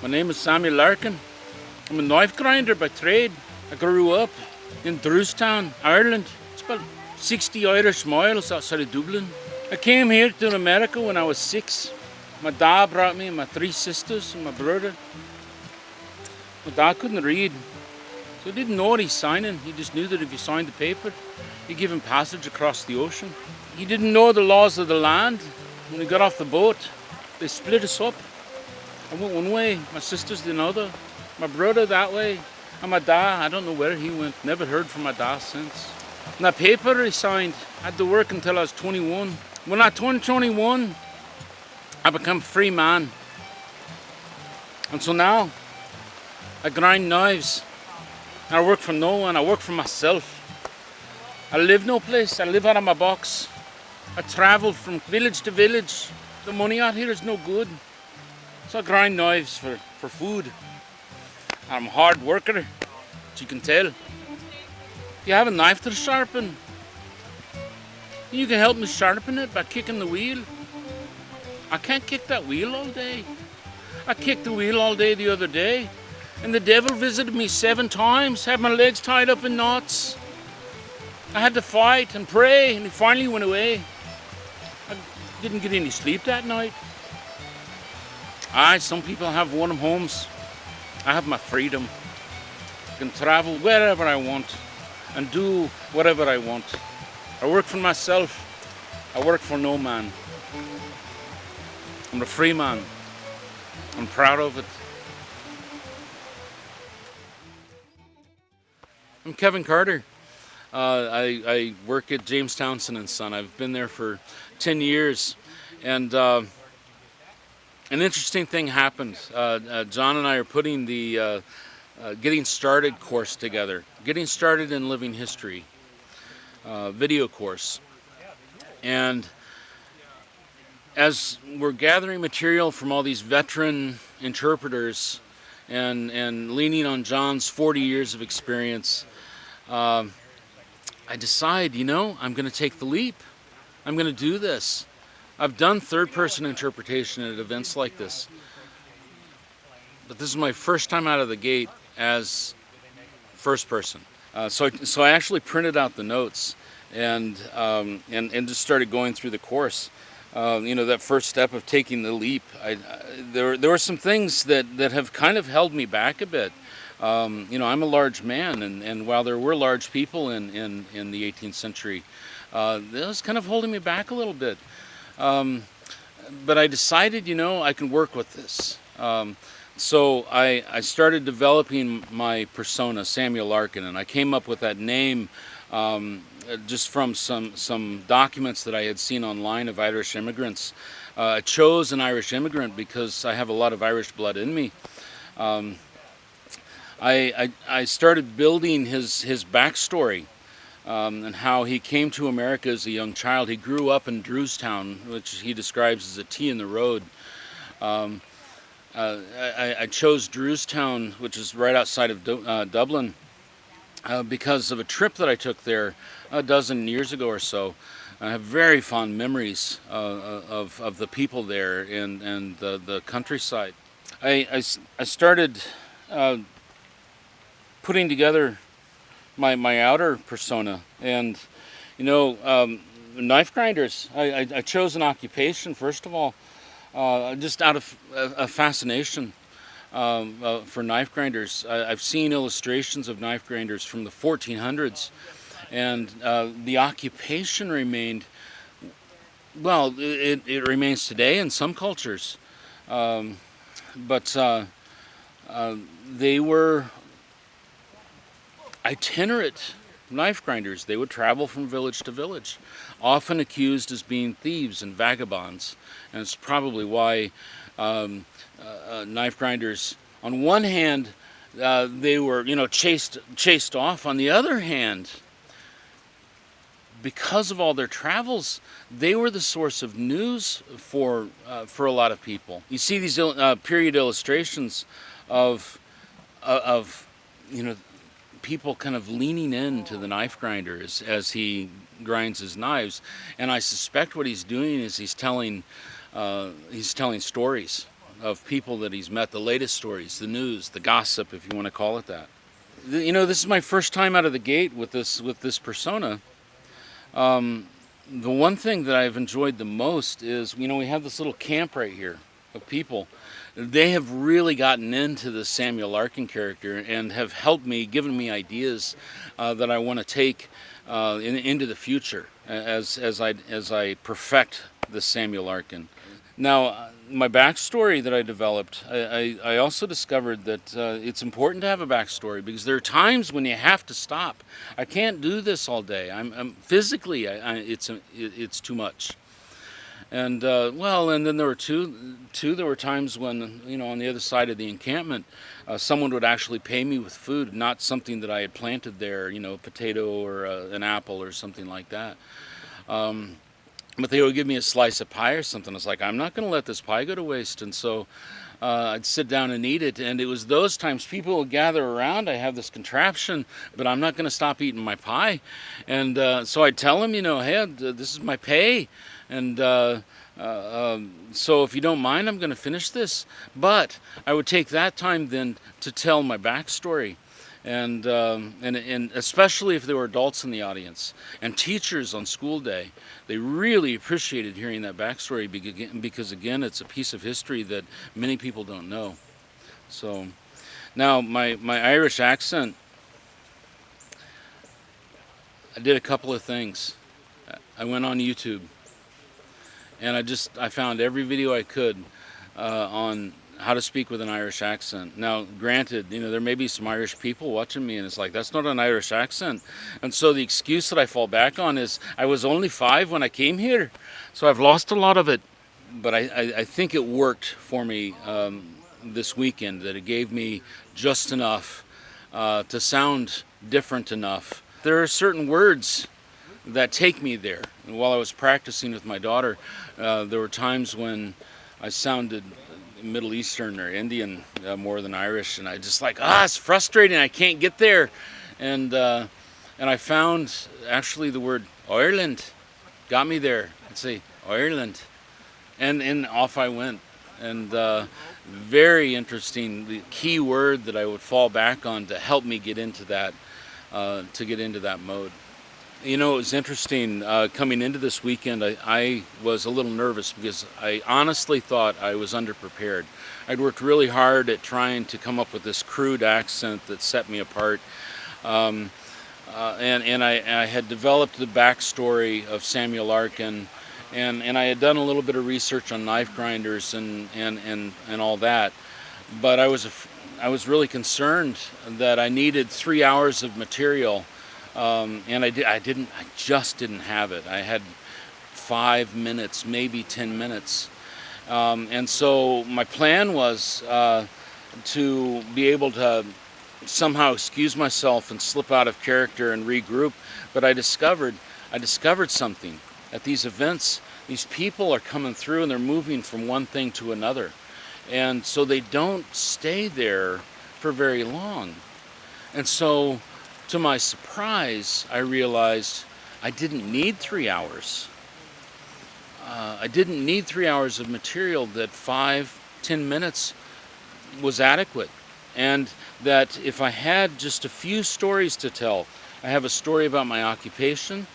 My name is Samuel Larkin. I'm a knife grinder by trade. I grew up in Drewstown, Ireland. It's about 60 Irish miles outside of Dublin. I came here to America when I was 6. My dad brought me and my 3 sisters and my brother. My dad couldn't read, so he didn't know what he's signing. He just knew that if you signed the paper, you give him passage across the ocean. He didn't know the laws of the land. When he got off the boat, they split us up. I went one way, my sisters the other, my brother that way, and my dad, I don't know where he went. Never heard from my dad since. And that paper he signed, I had to work until I was 21. When I turned 21, I became a free man. And so now, I grind knives. I work for no one, I work for myself. I live no place, I live out of my box. I travel from village to village. The money out here is no good. So I grind knives for food. I'm a hard worker, as you can tell. If you have a knife to sharpen, you can help me sharpen it by kicking the wheel. I can't kick that wheel all day. I kicked the wheel all day the other day, and the devil visited me 7 times, had my legs tied up in knots. I had to fight and pray, and he finally went away. I didn't get any sleep that night. Some people have warm homes. I have my freedom. I can travel wherever I want and do whatever I want. I work for myself. I work for no man. I'm a free man. I'm proud of it. I'm Kevin Carter. I work at James Townsend & Son. I've been there for 10 years. And an interesting thing happened. John and I are putting the Getting Started course together. Getting Started in Living History video course. And as we're gathering material from all these veteran interpreters and leaning on John's 40 years of experience, I decide, I'm going to take the leap. I'm going to do this. I've done third-person interpretation at events like this, but this is my first time out of the gate as first person. So I actually printed out the notes and just started going through the course. That first step of taking the leap. There were some things that have kind of held me back a bit. I'm a large man, and while there were large people in the 18th century, that was kind of holding me back a little bit. But I decided, I can work with this. So I started developing my persona, Samuel Larkin, and I came up with that name just from some documents that I had seen online of Irish immigrants. I chose an Irish immigrant because I have a lot of Irish blood in me. I started building his backstory and how he came to America as a young child. He grew up in Drewstown, which he describes as a T in the road. I chose Drewstown, which is right outside of Dublin, because of a trip that I took there a dozen years ago or so. I have very fond memories of the people there and the countryside. I started putting together my outer persona, and knife grinders. I chose an occupation first of all, just out of a fascination for knife grinders. I've seen illustrations of knife grinders from the 1400s, and the occupation remained. Well, it remains today in some cultures, but they were itinerant knife grinders. They would travel from village to village, often accused as being thieves and vagabonds. And it's probably why knife grinders, on one hand, they were, chased off. On the other hand, because of all their travels, they were the source of news for a lot of people. You see these period illustrations of people kind of leaning into the knife grinder as he grinds his knives, and I suspect what he's doing is he's telling stories. of people that he's met, the latest stories, the news, the gossip, if you want to call it that. You know, this is my first time out of the gate with this persona. The one thing that I've enjoyed the most is, you know, we have this little camp right here of people. They have really gotten into the Samuel Larkin character and have helped me, given me ideas that I want to take into the future as I perfect the Samuel Larkin. Now, my backstory that I developed, I also discovered that it's important to have a backstory because there are times when you have to stop. I can't do this all day. I'm physically, it's too much. And and then there were there were times when, you know, on the other side of the encampment, someone would actually pay me with food, not something that I had planted there, you know, a potato or an apple or something like that. But they would give me a slice of pie or something. I was like, I'm not going to let this pie go to waste. And so I'd sit down and eat it. And it was those times people would gather around. I have this contraption, but I'm not going to stop eating my pie. And so I'd tell them, you know, hey, this is my pay. And so if you don't mind, I'm going to finish this. But I would take that time then to tell my backstory. And especially if there were adults in the audience and teachers on school day, they really appreciated hearing that backstory because again, it's a piece of history that many people don't know. So now my Irish accent, I did a couple of things. I went on YouTube and I found every video I could on how to speak with an Irish accent. Now, granted, you know, there may be some Irish people watching me and it's like, that's not an Irish accent. And so the excuse that I fall back on is I was only 5 when I came here, so I've lost a lot of it. But I think it worked for me this weekend, that it gave me just enough to sound different enough. There are certain words that take me there. And while I was practicing with my daughter, there were times when I sounded Middle Eastern or Indian more than Irish, and I just like, it's frustrating, I can't get there. And I found actually the word Ireland got me there. I'd say Ireland, and off I went. And very interesting, the key word that I would fall back on to help me get into that mode. You know, it was interesting, coming into this weekend, I was a little nervous because I honestly thought I was underprepared. I'd worked really hard at trying to come up with this crude accent that set me apart. And I had developed the backstory of Samuel Larkin, and I had done a little bit of research on knife grinders and all that. But I was really concerned that I needed 3 hours of material. And I just didn't have it. I had 5 minutes, maybe 10 minutes. And so my plan was to be able to somehow excuse myself and slip out of character and regroup. But I discovered something. At these events, these people are coming through and they're moving from one thing to another. And so they don't stay there for very long. And so, to my surprise, I realized I didn't need 3 hours. I didn't need 3 hours of material, that 5-10 minutes was adequate. And that if I had just a few stories to tell, I have a story about my occupation,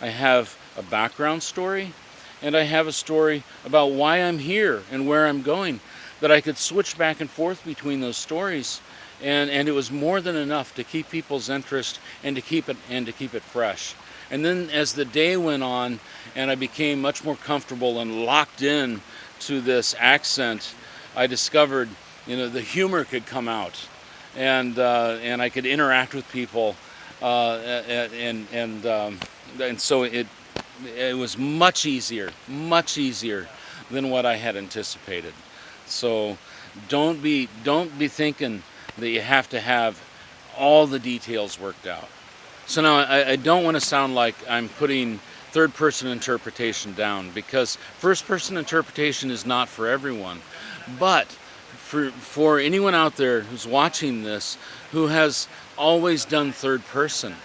I have a background story, and I have a story about why I'm here and where I'm going, that I could switch back and forth between those stories. And it was more than enough to keep people's interest and to keep it fresh. And then as the day went on and I became much more comfortable and locked in to this accent, I discovered, you know, the humor could come out, and I could interact with people, and so it was much easier than what I had anticipated. So don't be thinking that you have to have all the details worked out. So now I don't want to sound like I'm putting third-person interpretation down, because first-person interpretation is not for everyone. But for anyone out there who's watching this who has always done third person,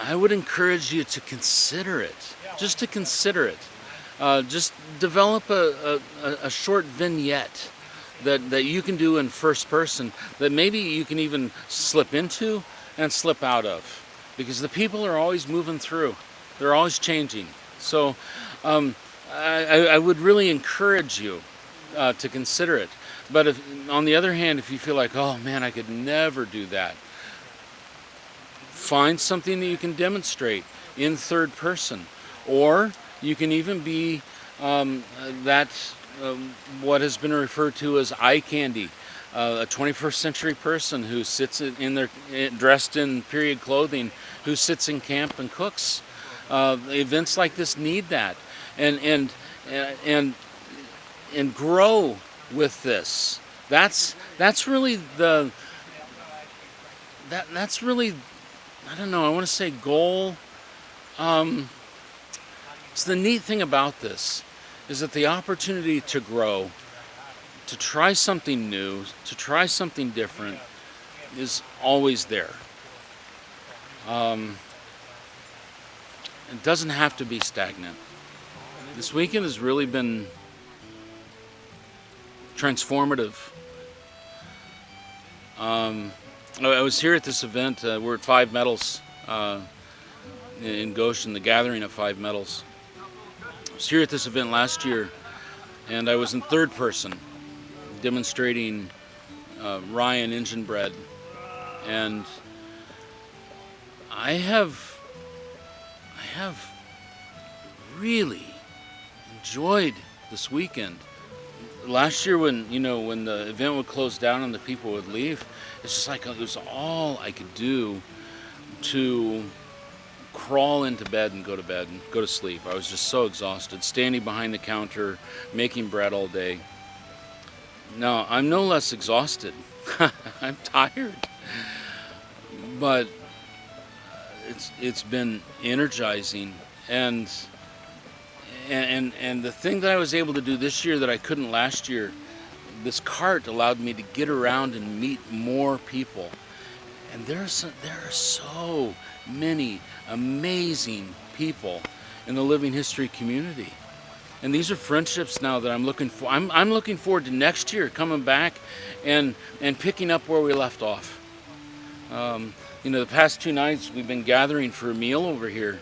I would encourage you to consider it, just to consider it. just develop a short vignette that you can do in first person that maybe you can even slip into and slip out of, because the people are always moving through. They're always changing. So I would really encourage you to consider it. But on the other hand, if you feel like, oh man, I could never do that, find something that you can demonstrate in third person. Or you can even be what has been referred to as eye candy, a 21st century person who sits dressed in period clothing, who sits in camp and cooks. Events like this need that, and grow with this. That's really that's really, I don't know, I want to say goal. It's the neat thing about this is that the opportunity to grow, to try something new, to try something different is always there. It doesn't have to be stagnant. This weekend has really been transformative. I was here at this event. We're at Five Metals in Goshen, the gathering of Five Metals. I was here at this event last year, and I was in third person demonstrating Ryan engine bread, and I have really enjoyed this weekend. Last year, when the event would close down and the people would leave, it's just like it was all I could do to crawl into bed and go to sleep. I was just so exhausted, standing behind the counter, making bread all day. Now, I'm no less exhausted. I'm tired. But it's been energizing, and the thing that I was able to do this year that I couldn't last year, this cart allowed me to get around and meet more people. And there are so many amazing people in the Living History community. And these are friendships now that I'm looking for. I'm looking forward to next year coming back and picking up where we left off. The past 2 nights we've been gathering for a meal over here,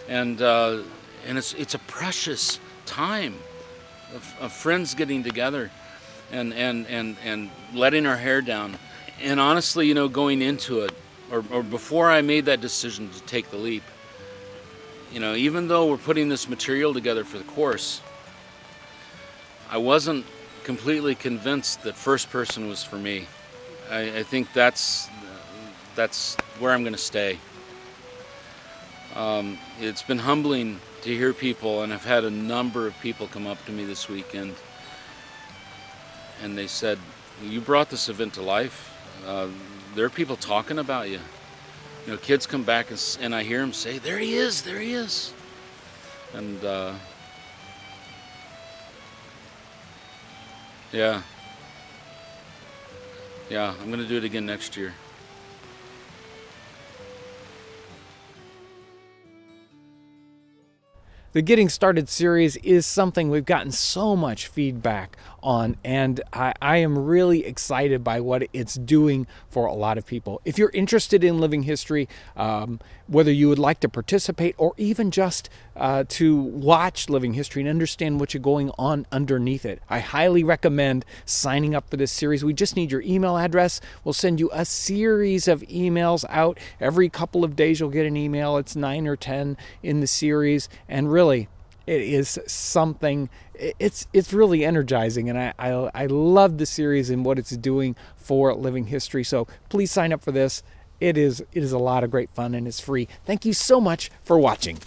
and it's a precious time of friends getting together and letting our hair down. And honestly, going into it, or before I made that decision to take the leap, even though we're putting this material together for the course, I wasn't completely convinced that first person was for me. I think that's where I'm going to stay. It's been humbling to hear people, and I've had a number of people come up to me this weekend, and they said, "You brought this event to life. There are people talking about you." Kids come back and I hear them say, there he is. And yeah, I'm going to do it again next year. The Getting Started series is something we've gotten so much feedback on, and I am really excited by what it's doing for a lot of people. If you're interested in living history, whether you would like to participate or even just to watch living history and understand what's going on underneath it, I highly recommend signing up for this series. We just need your email address. We'll send you a series of emails out. Every couple of days you'll get an email. It's 9 or 10 in the series, and really, it is something. It's really energizing, and I love the series and what it's doing for living history. So please sign up for this. It is a lot of great fun, and it's free. Thank you so much for watching.